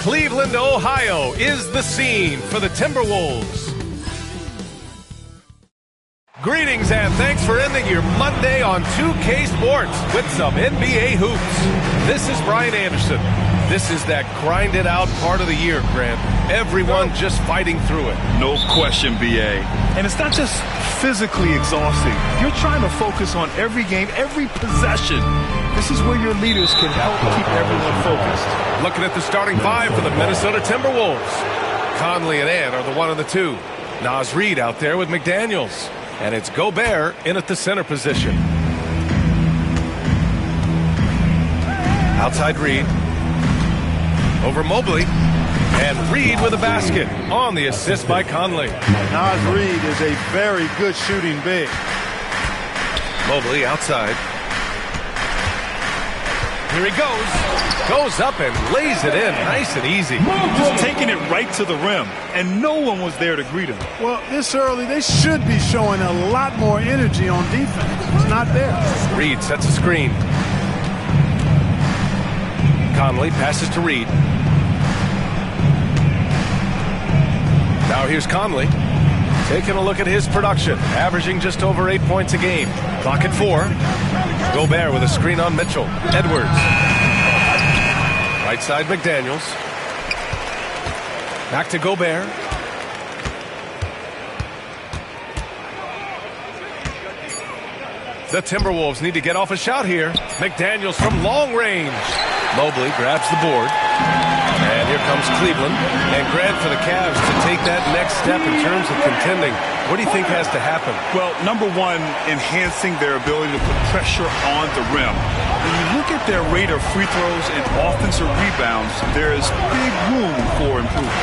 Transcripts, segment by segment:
Cleveland, Ohio is the scene for the Timberwolves. Greetings and thanks for ending your Monday on 2K Sports with some NBA hoops. This is Brian Anderson. This is that grinded out part of the year, Grant. Everyone just fighting through it. No question, BA. And it's not just physically exhausting. You're trying to focus on every game, every possession. This is where your leaders can help keep everyone focused. Looking at the starting five for the Minnesota Timberwolves. Conley and Ant are the 1 and the 2. Naz Reid out there with McDaniels. And it's Gobert in at the center position. Outside Reid. Over Mobley. And Reid with a basket on the assist by Conley. Naz Reid is a very good shooting big. Mobley outside. Here he goes. Goes up and lays it in nice and easy. Just taking it right to the rim, and no one was there to greet him. Well, this early, they should be showing a lot more energy on defense. It's not there. Reid sets a screen. Conley passes to Reid. Now here's Conley. Taking a look at his production, averaging just over 8 points a game. Clock at 4. Gobert with a screen on Mitchell. Edwards. Right side McDaniels. Back to Gobert. The Timberwolves need to get off a shot here. McDaniels from long range. Mobley grabs the board. And here comes Cleveland. And Grant, for the Cavs to take that next step in terms of contending, what do you think has to happen? Well, number one, enhancing their ability to put pressure on the rim. When you look at their rate of free throws and offensive rebounds, there is big room for improvement.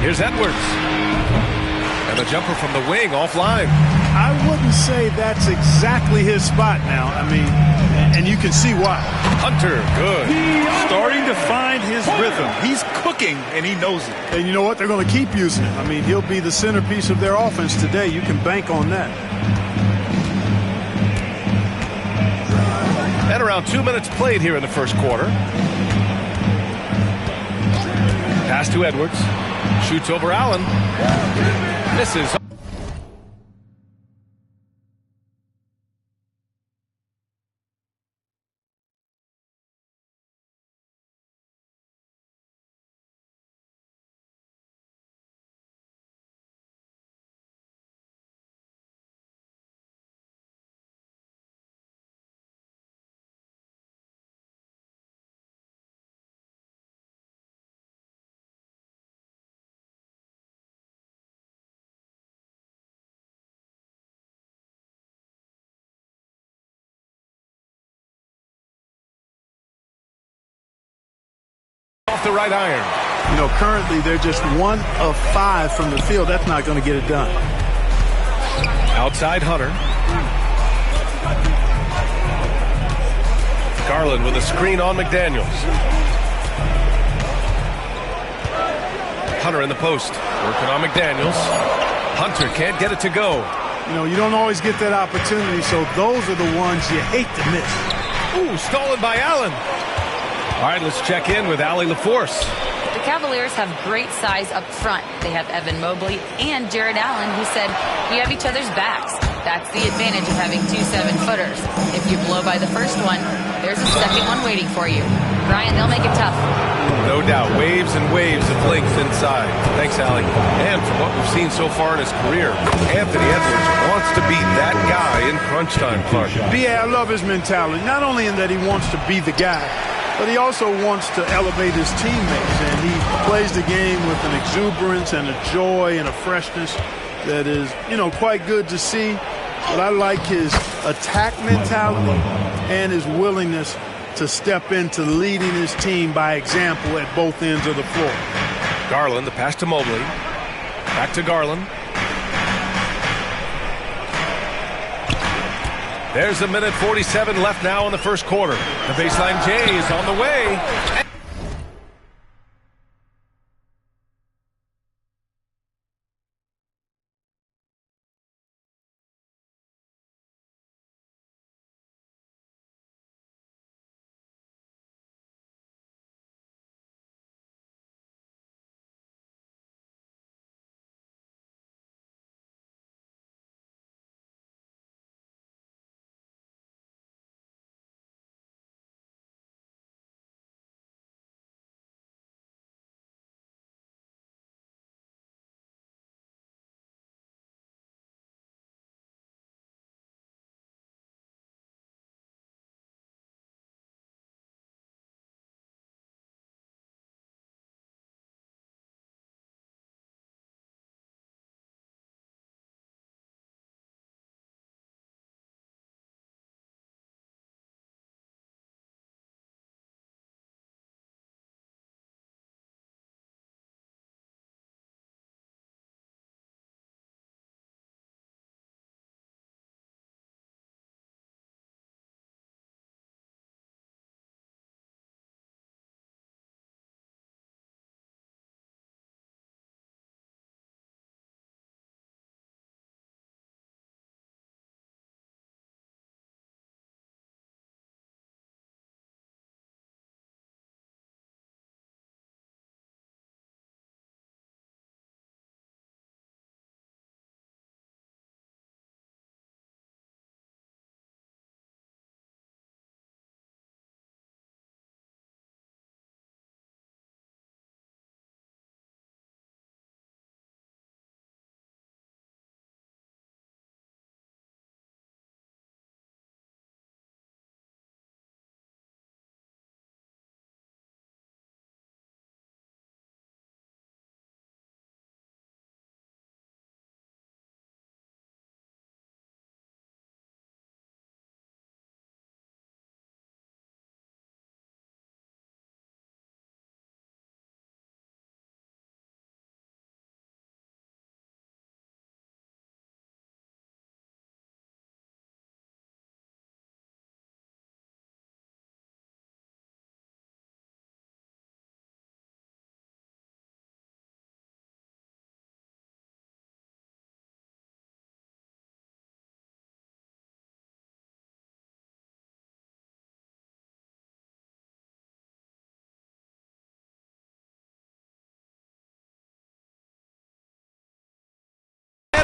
Here's Edwards. And the jumper from the wing offline. I wouldn't say that's exactly his spot now. I mean, and you can see why. Hunter, good. Starting to find his rhythm. He's cooking, and he knows it. And you know what? They're going to keep using him. I mean, he'll be the centerpiece of their offense today. You can bank on that. And around 2 minutes played here in the first quarter. Pass to Edwards. Shoots over Allen. Misses. Off the right iron. You know, currently they're just 1 of 5 from the field. That's not going to get it done. Outside Hunter. Garland with a screen on McDaniels. Hunter in the post. Working on McDaniels. Hunter can't get it to go. You know, you don't always get that opportunity, so those are the ones you hate to miss. Ooh, stolen by Allen. All right, let's check in with Allie LaForce. The Cavaliers have great size up front. They have Evan Mobley and Jared Allen, who said, "We have each other's backs." That's the advantage of having 2 7-footers. If you blow by the first one, there's a second one waiting for you. Brian, they'll make it tough. No doubt, waves and waves of length inside. Thanks, Allie. And from what we've seen so far in his career, Anthony Edwards wants to be that guy in crunch time, Clark. B.A., I love his mentality. Not only in that he wants to be the guy, but he also wants to elevate his teammates, and he plays the game with an exuberance and a joy and a freshness that is, you know, quite good to see. But I like his attack mentality and his willingness to step into leading his team by example at both ends of the floor. Garland, the pass to Mobley. Back to Garland. There's a minute 47 left now in the first quarter. The baseline J is on the way.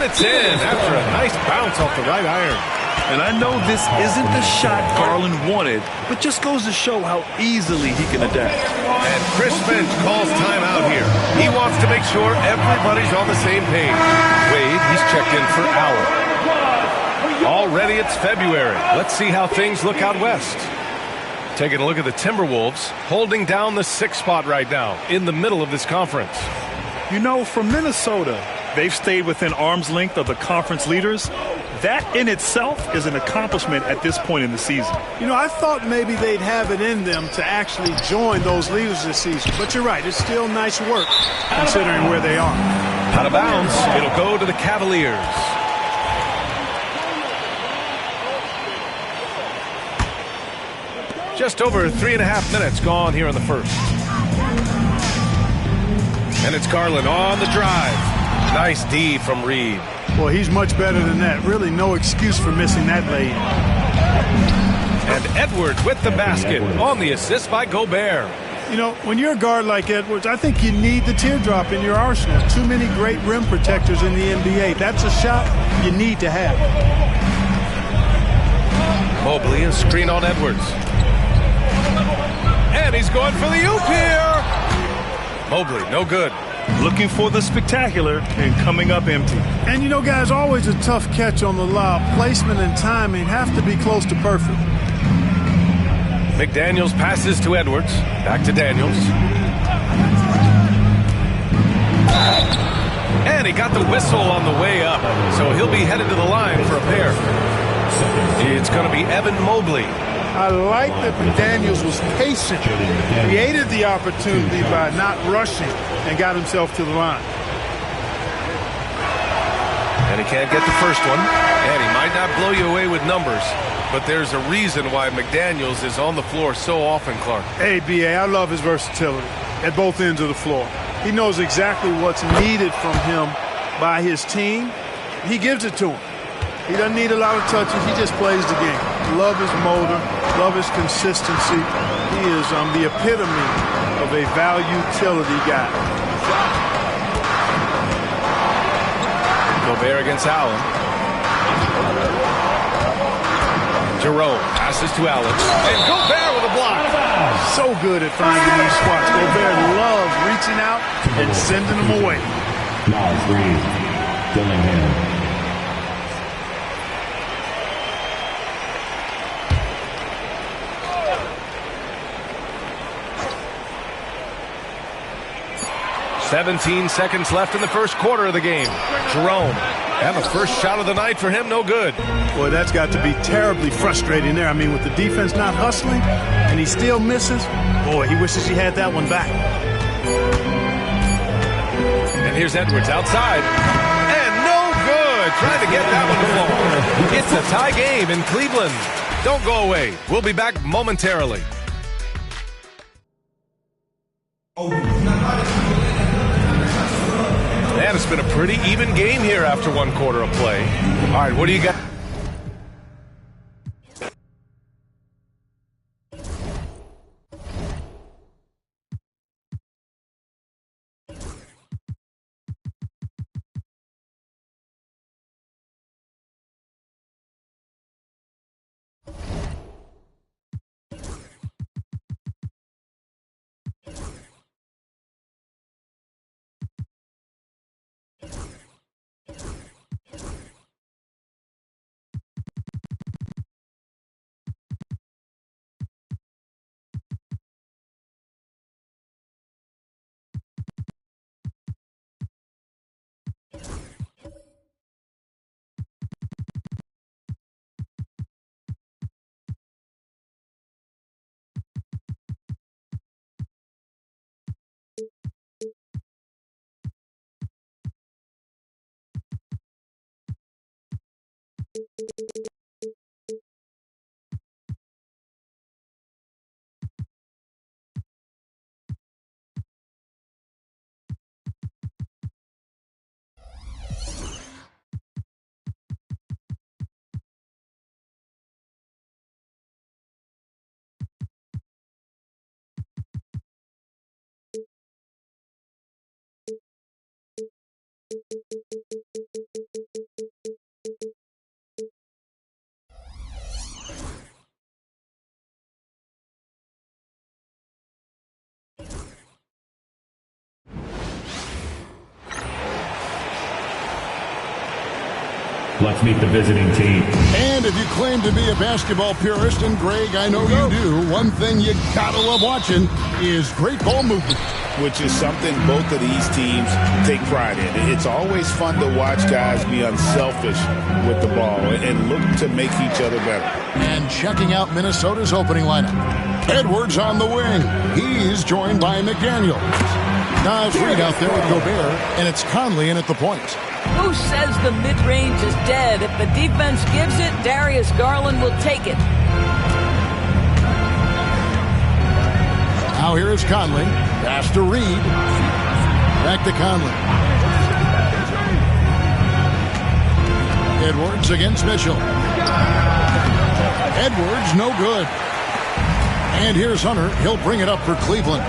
And it's in after a nice bounce off the right iron. And I know this isn't the shot Garland wanted, but just goes to show how easily he can adapt. And Chris Finch calls timeout here. He wants to make sure everybody's on the same page. Wade, he's checked in for Allen. Already it's February. Let's see how things look out west. Taking a look at the Timberwolves, holding down the 6th spot right now in the middle of this conference. You know, for Minnesota, they've stayed within arm's length of the conference leaders. That in itself is an accomplishment at this point in the season. You know, I thought maybe they'd have it in them to actually join those leaders this season. But you're right, it's still nice work considering where they are. Out of bounds, it'll go to the Cavaliers. Just over 3.5 minutes gone here in the first. And it's Garland on the drive. Nice D from Reed. Well, he's much better than that. Really no excuse for missing that lay. And Edwards with the basket on the assist by Gobert. You know, when you're a guard like Edwards, I think you need the teardrop in your arsenal. Too many great rim protectors in the NBA. That's a shot you need to have. Mobley, a screen on Edwards. And he's going for the oop here. Mobley, no good. Looking for the spectacular and coming up empty. And, you know, guys, always a tough catch on the lob. Placement and timing have to be close to perfect. McDaniels passes to Edwards. Back to Daniels. And he got the whistle on the way up, so he'll be headed to the line for a pair. It's going to be Evan Mobley. I like that McDaniels was patient, created the opportunity by not rushing, and got himself to the line. And he can't get the first one. And he might not blow you away with numbers, but there's a reason why McDaniels is on the floor so often, Clark. Hey, B.A., I love his versatility at both ends of the floor. He knows exactly what's needed from him by his team. He gives it to him. He doesn't need a lot of touches. He just plays the game. Love his motor. Love his consistency. He is the epitome of a value-utility guy. Gobert against Allen. Jerome passes to Allen. And Gobert with a block. So good at finding these spots. Gobert loves reaching out and sending them away. Now 3, Dillingham. "17 seconds left in the first quarter of the game. Jerome, and the first shot of the night for him, no good. Boy, that's got to be terribly frustrating there. I mean, with the defense not hustling and he still misses, boy, he wishes he had that one back. And here's Edwards outside. And no good. Trying to get that one to fall. It's a tie game in Cleveland. Don't go away. We'll be back momentarily. Man, it's been a pretty even game here after one quarter of play. All right, what do you got? Let's meet the visiting team. And if you claim to be a basketball purist, and Greg, I know you do, one thing you gotta love watching is great ball movement. Which is something both of these teams take pride in. It's always fun to watch guys be unselfish with the ball and look to make each other better. And checking out Minnesota's opening lineup. Edwards on the wing. He's joined by McDaniel. Niles Reed out there with Gobert, and it's Conley in at the point. Who says the mid-range is dead? If the defense gives it, Darius Garland will take it. Now here is Conley. Pass to Reed. Back to Conley. Edwards against Mitchell. Edwards, no good. And here's Hunter. He'll bring it up for Cleveland.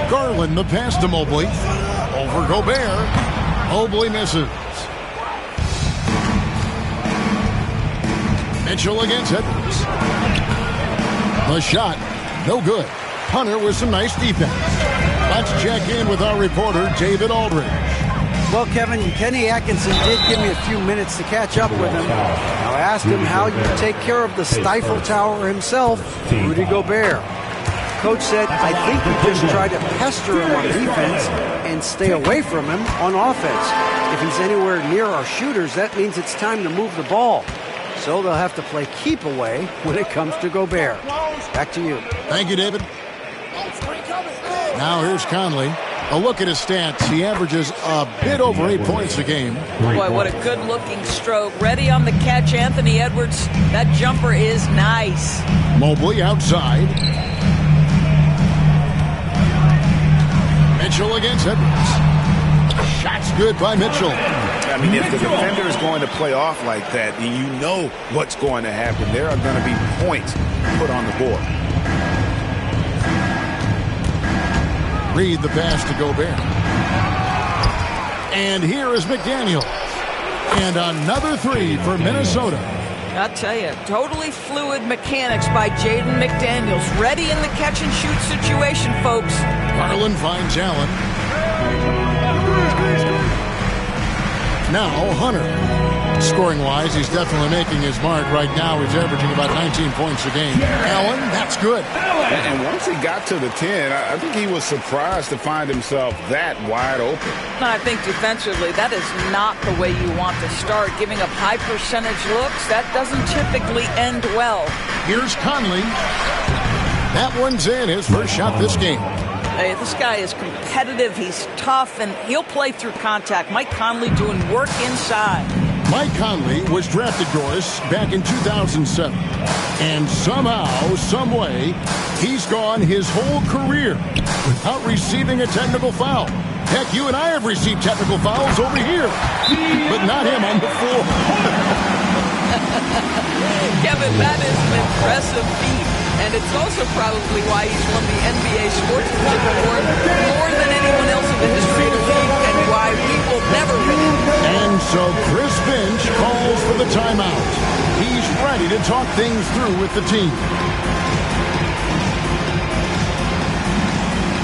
Garland, the pass to Mobley. Over Gobert. Mobley misses. Mitchell against Edwards. The shot, no good. Hunter with some nice defense. Let's check in with our reporter, David Aldridge. Well, Kevin, Kenny Atkinson did give me a few minutes to catch up with him. Now, I asked him how you take care of the Stifle Tower himself, Rudy Gobert. Coach said, I think you just try to pester him on defense and stay away from him on offense. If he's anywhere near our shooters, that means it's time to move the ball. So they'll have to play keep away when it comes to Gobert. Back to you. Thank you, David. Now here's Conley. A look at his stats. He averages a bit over 8 points a game. Boy, what a good-looking stroke. Ready on the catch, Anthony Edwards. That jumper is nice. Mobley outside. Mitchell against Edwards. Shot's good by Mitchell. I mean, if the defender is going to play off like that, you know what's going to happen. There are going to be points put on the board. Reed the pass to Gobert. And here is McDaniel. And another three for Minnesota. I'll tell you, totally fluid mechanics by Jaden McDaniels. Ready in the catch-and-shoot situation, folks. Garland finds Allen. Now Hunter. Scoring-wise, he's definitely making his mark. Right now, he's averaging about 19 points a game. Allen, that's good. And once he got to the 10, I think he was surprised to find himself that wide open. I think defensively, that is not the way you want to start. Giving up high percentage looks, that doesn't typically end well. Here's Conley. That one's in, his first shot this game. Hey, this guy is competitive, he's tough, and he'll play through contact. Mike Conley doing work inside. Mike Conley was drafted, Doris, back in 2007. And somehow, someway, he's gone his whole career without receiving a technical foul. Heck, you and I have received technical fouls over here, but not him on the floor. Kevin, that is an impressive feat. And it's also probably why he's won the NBA Sportsmanship Award more than anyone else in the history of the league, and why we will never win it. And so Chris Finch calls for the timeout. He's ready to talk things through with the team.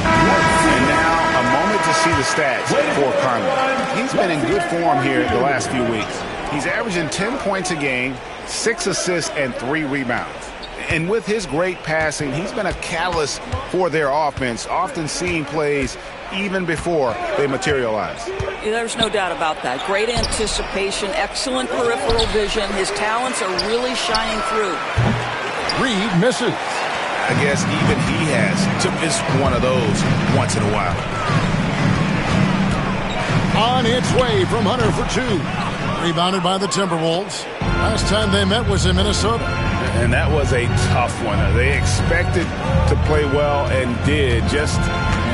And now a moment to see the stats for Conley. He's been in good form here the last few weeks. He's averaging 10 points a game, 6 assists, and 3 rebounds. And with his great passing, he's been a catalyst for their offense, often seeing plays even before they materialize. There's no doubt about that. Great anticipation, excellent peripheral vision. His talents are really shining through. Reed misses. I guess even he has to miss one of those once in a while. On its way from Hunter for 2. Rebounded by the Timberwolves. Last time they met was in Minnesota. And that was a tough one. They expected to play well and did, just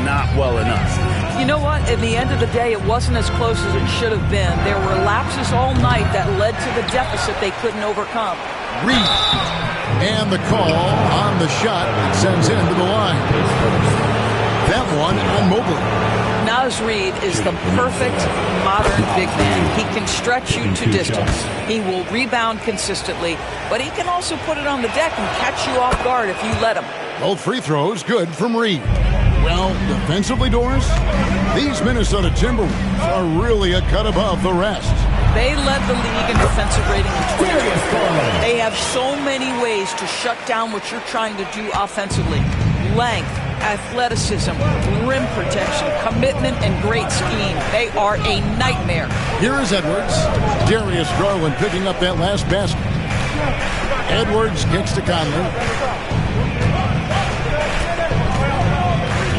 not well enough. You know what? In the end of the day, it wasn't as close as it should have been. There were lapses all night that led to the deficit they couldn't overcome. Reed. And the call on the shot sends him to the line. That one on Mobley. Naz Reid is the perfect modern big man. He can stretch you to distance. He will rebound consistently, but he can also put it on the deck and catch you off guard if you let him. Both free throws good from Reed. Well, defensively, Doris, these Minnesota Timberwolves are really a cut above the rest. They led the league in defensive rating in 2020. They have so many ways to shut down what you're trying to do offensively. Length, athleticism, rim protection, commitment, and great scheme. They are a nightmare. Here is Edwards. Darius Garland picking up that last basket. Edwards kicks to Conley.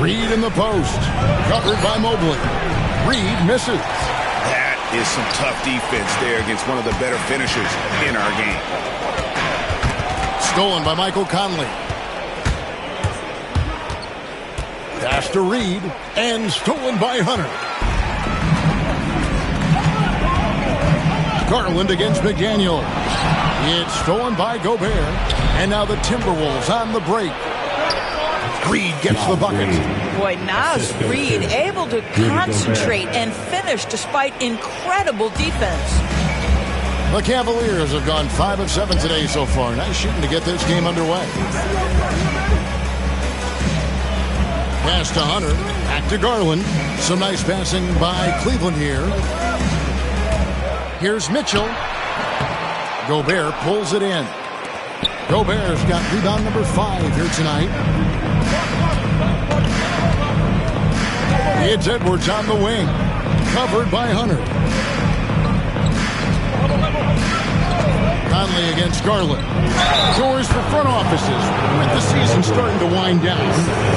Reed in the post. Covered by Mobley. Reed misses. That is some tough defense there against one of the better finishers in our game. Stolen by Michael Conley. Pass to Reed. And stolen by Hunter. Garland against McDaniel. It's stolen by Gobert. And now the Timberwolves on the break. Reed gets the bucket. Boy, Naz Reed able to concentrate and finish despite incredible defense. The Cavaliers have gone 5 of 7 today so far. Nice shooting to get this game underway. Pass to Hunter. Back to Garland. Some nice passing by Cleveland here. Here's Mitchell. Gobert pulls it in. Gobert's got rebound number 5 here tonight. It's Edwards on the wing. Covered by Hunter. Conley against Garland. Doors for front offices. With the season starting to wind down,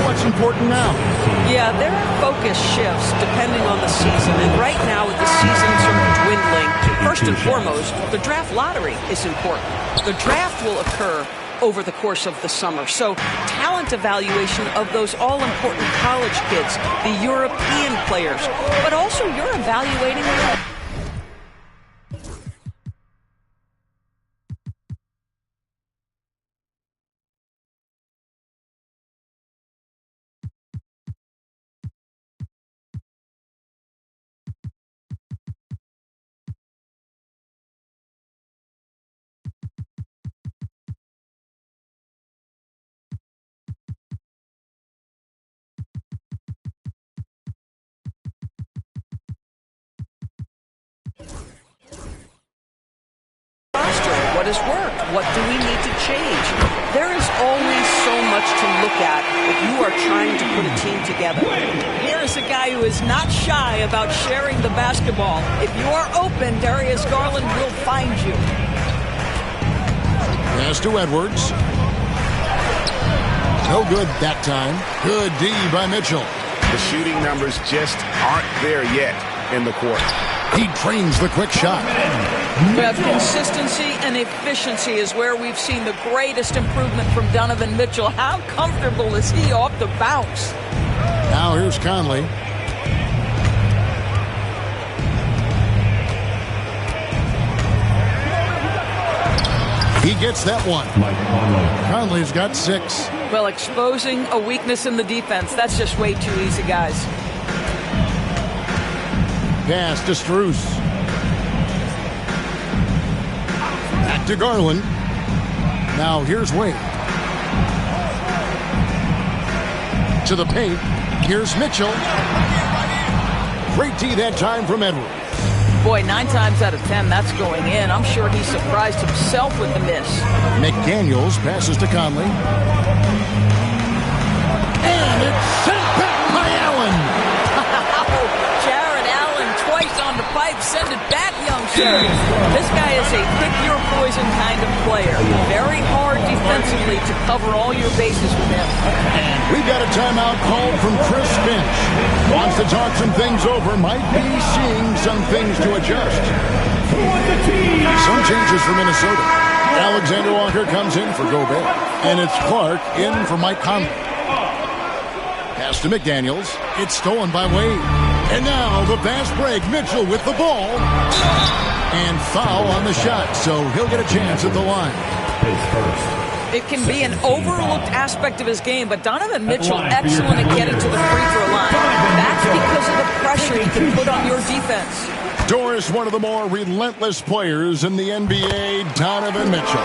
what's important now? Yeah, there are focus shifts depending on the season. And right now, with the season sort of dwindling, first and foremost, the draft lottery is important. The draft will occur over the course of the summer. So talent evaluation of those all-important college kids, the European players, but also you're evaluating what has worked, what do we need to change. There is always so much to look at if you are trying to put a team together. Here is a guy who is not shy about sharing the basketball. If you are open, Darius Garland will find you. Pass to Edwards. No good that time. Good D by Mitchell. The shooting numbers just aren't there yet in the court. He drains the quick shot. But consistency and efficiency is where we've seen the greatest improvement from Donovan Mitchell. How comfortable is he off the bounce? Now here's Conley. He gets that one. Conley's got 6. Well, exposing a weakness in the defense, that's just way too easy, guys. Pass to Strus. Back to Garland. Now here's Wade. To the paint. Here's Mitchell. Great D that time from Edwards. Boy, 9 times out of 10, that's going in. I'm sure he surprised himself with the miss. McDaniels passes to Conley. And it's sent back by Allen. Jared Allen twice on the pipe. Send it back, young sir. This guy is a pick-your-poison kind of player. Very hard defensively to cover all your bases with him. And we've got a timeout called from Chris Finch. Wants to talk some things over. Might be seeing some things to adjust. Some changes for Minnesota. Alexander Walker comes in for Gobert. And it's Clark in for Mike Conley. Pass to McDaniels. It's stolen by Wade. And now the fast break. Mitchell with the ball. And foul on the shot. So he'll get a chance at the line. It can be an overlooked aspect of his game, but Donovan Mitchell excellent at getting to the free throw line. That's because of the pressure he can put on your defense. Doris, one of the more relentless players in the NBA, Donovan Mitchell.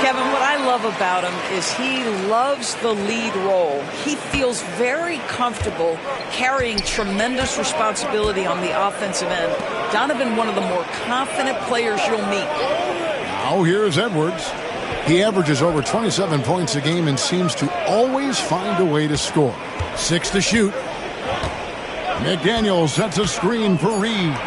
Kevin, what I love about him is he loves the lead role. He feels very comfortable carrying tremendous responsibility on the offensive end. Donovan, one of the more confident players you'll meet. Now here's Edwards. He averages over 27 points a game and seems to always find a way to score. 6 to shoot. McDaniel sets a screen for Reed.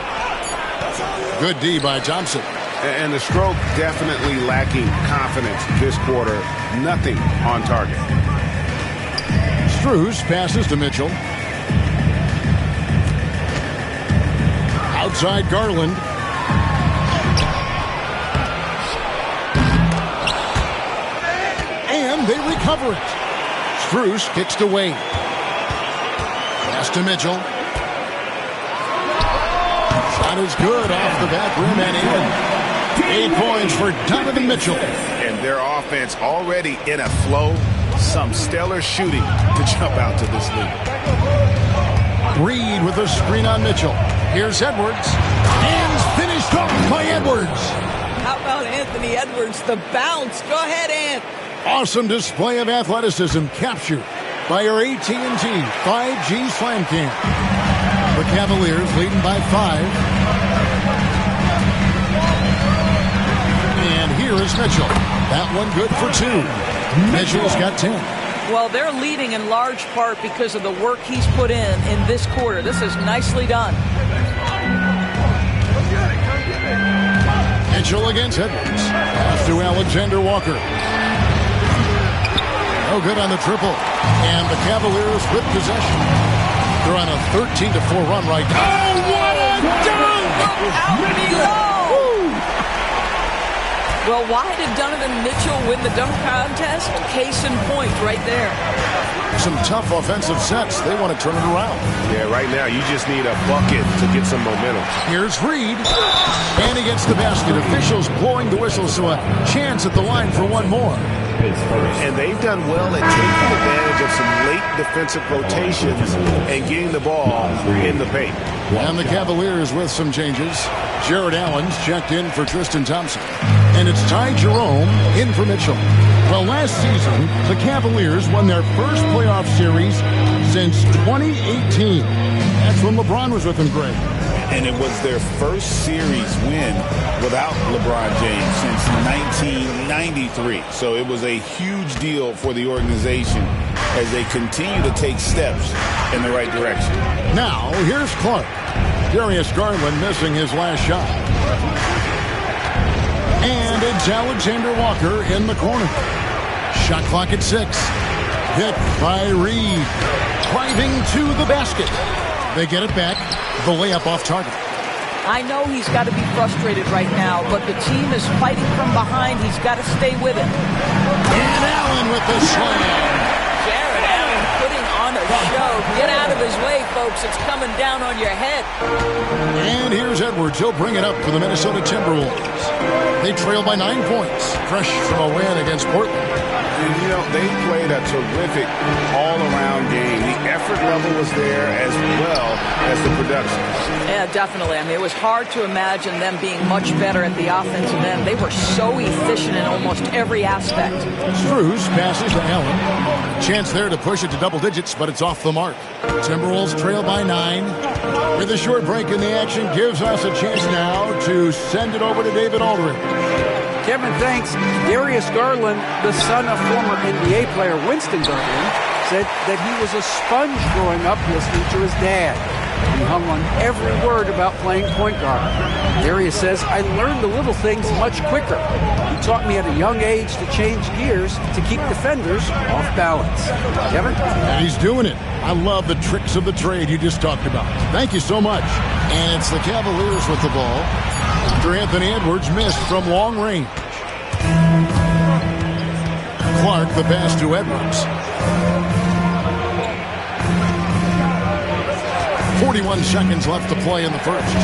Good D by Thompson. And the stroke definitely lacking confidence this quarter. Nothing on target. Strus passes to Mitchell. Outside Garland. And they recover it. Strus kicks to Wade. Pass to Mitchell. Shot is good off the back rim and in. 8 points for Donovan Mitchell. And their offense already in a flow. Some stellar shooting to jump out to this lead. Reed with a screen on Mitchell. Here's Edwards. Hands finished off by Edwards. How about Anthony Edwards, the bounce? Go ahead, Ant. Awesome display of athleticism captured by our AT&T 5G Slam Cam. The Cavaliers leading by 5. And here is Mitchell. That one good for 2. Mitchell's got 10. Well, they're leading in large part because of the work he's put in this quarter. This is nicely done. Mitchell against Edwards. Pass to Alexander Walker. No good on the triple. And the Cavaliers with possession. They're on a 13-4 run right now. Oh, what a dunk! Out below! Well, why did Donovan Mitchell win the dunk contest? Case in point right there. Some tough offensive sets. They want to turn it around. Yeah, right now you just need a bucket to get some momentum. Here's Reed. And he gets the basket. Officials blowing the whistle, so a chance at the line for one more. And they've done well at taking advantage of some late defensive rotations and getting the ball in the paint. And the Cavaliers with some changes. Jared Allen's checked in for Tristan Thompson. And it's Ty Jerome in for Mitchell. Well, last season, the Cavaliers won their first playoff series since 2018. That's when LeBron was with them, Greg. And it was their first series win without LeBron James since 1993. So it was a huge deal for the organization as they continue to take steps in the right direction. Now, here's Clark. Darius Garland missing his last shot. And it's Alexander Walker in the corner. Shot clock at 6. Hit by Reed. Driving to the basket. They get it back. The layup off target. I know he's got to be frustrated right now, but the team is fighting from behind. He's got to stay with it. And Allen with the slam. Jared Allen putting on a show. Get out of his way, folks. It's coming down on your head. And here's Edwards. He'll bring it up for the Minnesota Timberwolves. They trail by 9 points. Fresh from a win against Portland. And, you know, they played a terrific all-around game. The effort level was there as well as the production. Yeah, definitely. I mean, it was hard to imagine them being much better at the offensive end. They were so efficient in almost every aspect. Strus passes to Allen. Chance there to push it to double digits, but it's off the mark. Timberwolves trail by 9. With a short break in the action, gives us a chance now to send it over to David Aldridge. Kevin, thanks. Darius Garland, the son of former NBA player Winston Garland, said that he was a sponge growing up listening to his dad. He hung on every word about playing point guard. Darius says, I learned the little things much quicker. He taught me at a young age to change gears to keep defenders off balance. Kevin? And he's doing it. I love the tricks of the trade you just talked about. Thank you so much. And it's the Cavaliers with the ball after Anthony Edwards missed from long range. Clark the pass to Edwards. 41 seconds left to play in the first.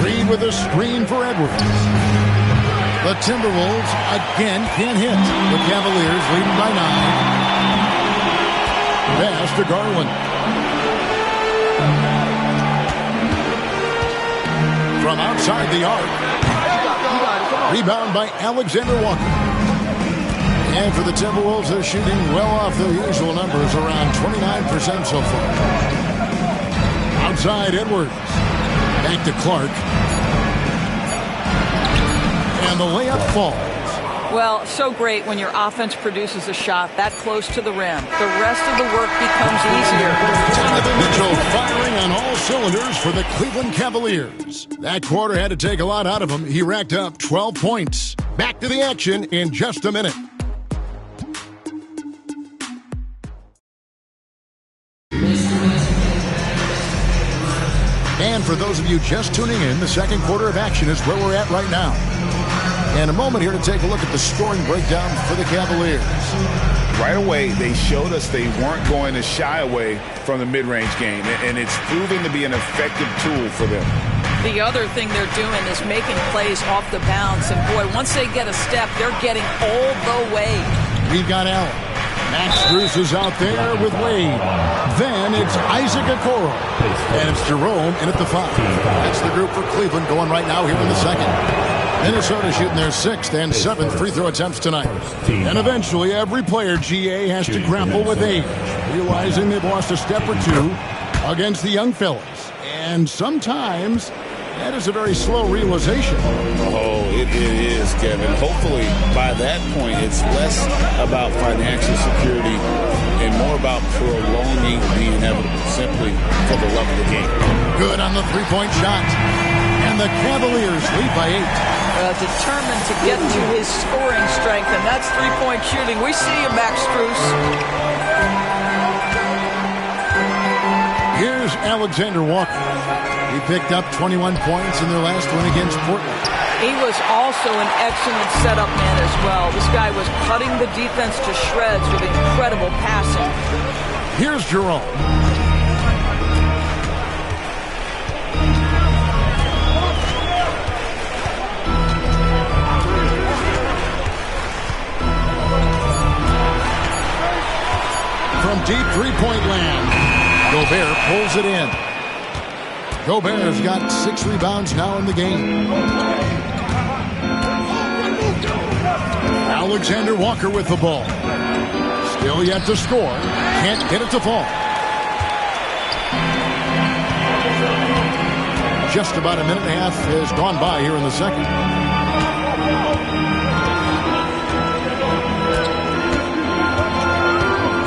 Reed with a screen for Edwards. The Timberwolves again can't hit. The Cavaliers leading by 9. Pass to Garland. From outside the arc. Rebound by Alexander Walker. And for the Timberwolves, they're shooting well off their usual numbers, around 29% so far. Outside Edwards. Back to Clark. And the layup falls. Well, so great when your offense produces a shot that close to the rim. The rest of the work becomes easier. Donovan Mitchell firing on all cylinders for the Cleveland Cavaliers. That quarter had to take a lot out of him. He racked up 12 points. Back to the action in just a minute. And for those of you just tuning in, the second quarter of action is where we're at right now. And a moment here to take a look at the scoring breakdown for the Cavaliers. Right away, they showed us they weren't going to shy away from the mid-range game, and it's proven to be an effective tool for them. The other thing they're doing is making plays off the bounce, and boy, once they get a step, they're getting all the way. We've got Allen. Max Strus is out there with Wade. Then it's Isaac Okoro. And it's Jerome in at the 5. That's the group for Cleveland going right now here in the second. Minnesota shooting their 6th and 7th free throw attempts tonight. And eventually every player, GA, has to grapple with age, realizing they've lost a step or two against the young fellas. And sometimes that is a very slow realization. Oh, it is, Kevin. Hopefully by that point it's less about financial security and more about prolonging the inevitable, simply for the love of the game. Good on the three-point shot. And the Cavaliers lead by 8. Determined to get to his scoring strength, and that's three-point shooting. We see you, Max Strus. Here's Alexander Walker. He picked up 21 points in their last one against Portland. He was also an excellent setup man as well. This guy was cutting the defense to shreds with incredible passing. Here's Jerome. From deep three-point land, Gobert pulls it in. Gobert's got 6 rebounds now in the game. Alexander Walker with the ball. Still yet to score. Can't get it to fall. Just about a minute and a half has gone by here in the second.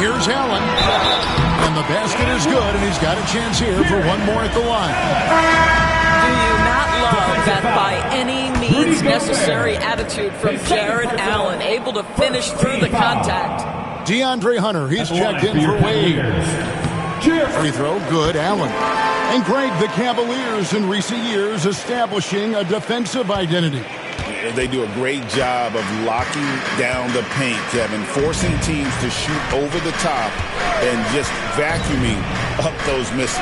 Here's Allen. And the basket is good, and he's got a chance here for one more at the line. Do you not love that by any means necessary attitude from Jared Allen, able to finish through the contact? DeAndre Hunter, he's checked in for Wade. Free throw, good, Allen. And Greg, the Cavaliers in recent years establishing a defensive identity. They do a great job of locking down the paint, Kevin, forcing teams to shoot over the top and just vacuuming up those misses.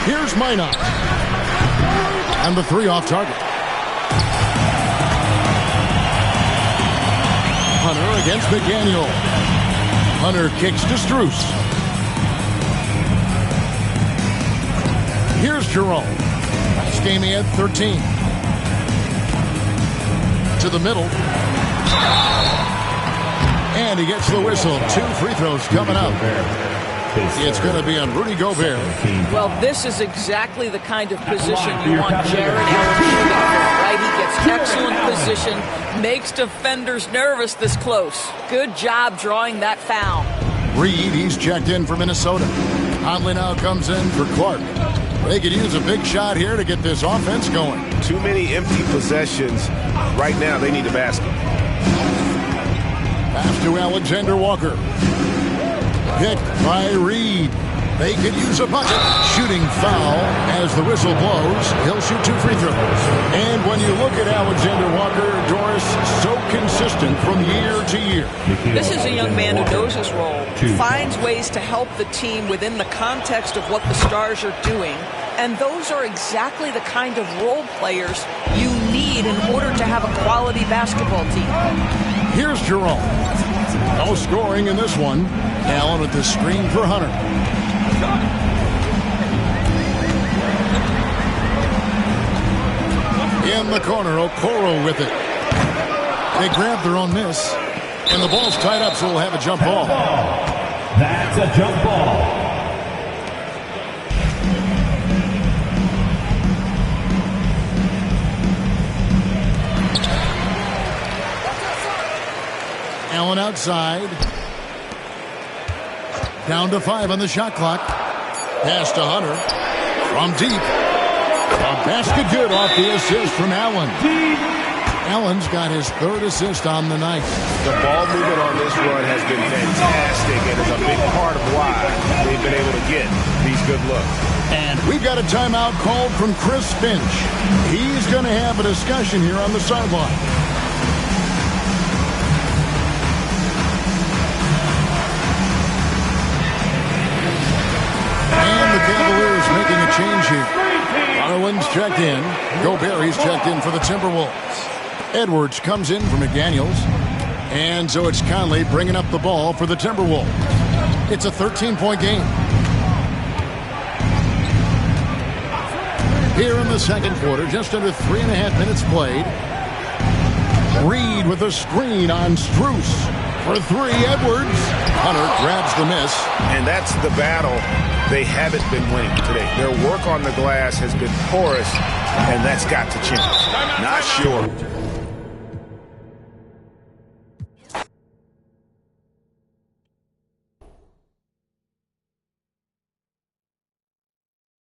Here's Minot. And the 3 off target. Hunter against McDaniel. Hunter kicks to Strus. Here's Jerome. Last game he had 13. To the middle. And he gets the whistle. 2 free throws coming up. It's going to be on Rudy Gobert. Well, this is exactly the kind of position you want Jared Allen shooting for, right? He gets excellent position, makes defenders nervous this close. Good job drawing that foul. Reed, he's checked in for Minnesota. Conley now comes in for Clark. They could use a big shot here to get this offense going. Too many empty possessions. Right now, they need a basket. Pass to Alexander Walker. Picked by Reed. They could use a bucket. Shooting foul as the whistle blows. He'll shoot 2 free throws. And when you look at Alexander Walker, Doris, so consistent from year to year. This is a young man who knows his role, finds ways to help the team within the context of what the Stars are doing. And those are exactly the kind of role players you need in order to have a quality basketball team. Here's Jerome. No scoring in this one. Allen with the screen for Hunter. In the corner, Okoro with it. They grab their own miss. And the ball's tied up, so we'll have a jump ball. That's a jump ball. Allen outside. Down to 5 on the shot clock. Pass to Hunter. From deep. A basket good off the assist from Allen. Allen's got his 3rd assist on the night. The ball movement on this run has been fantastic and is a big part of why they've been able to get these good looks. And we've got a timeout called from Chris Finch. He's going to have a discussion here on the sideline. And the Cavaliers making a change here. Arlen's checked in. Gobert's checked in for the Timberwolves. Edwards comes in for McDaniels. And so it's Conley bringing up the ball for the Timberwolves. It's a 13-point game. Here in the second quarter, just under 3.5 minutes played. Reed with a screen on Strus. For 3, Edwards. Hunter grabs the miss. And that's the battle they haven't been winning today. Their work on the glass has been porous, and that's got to change. Not sure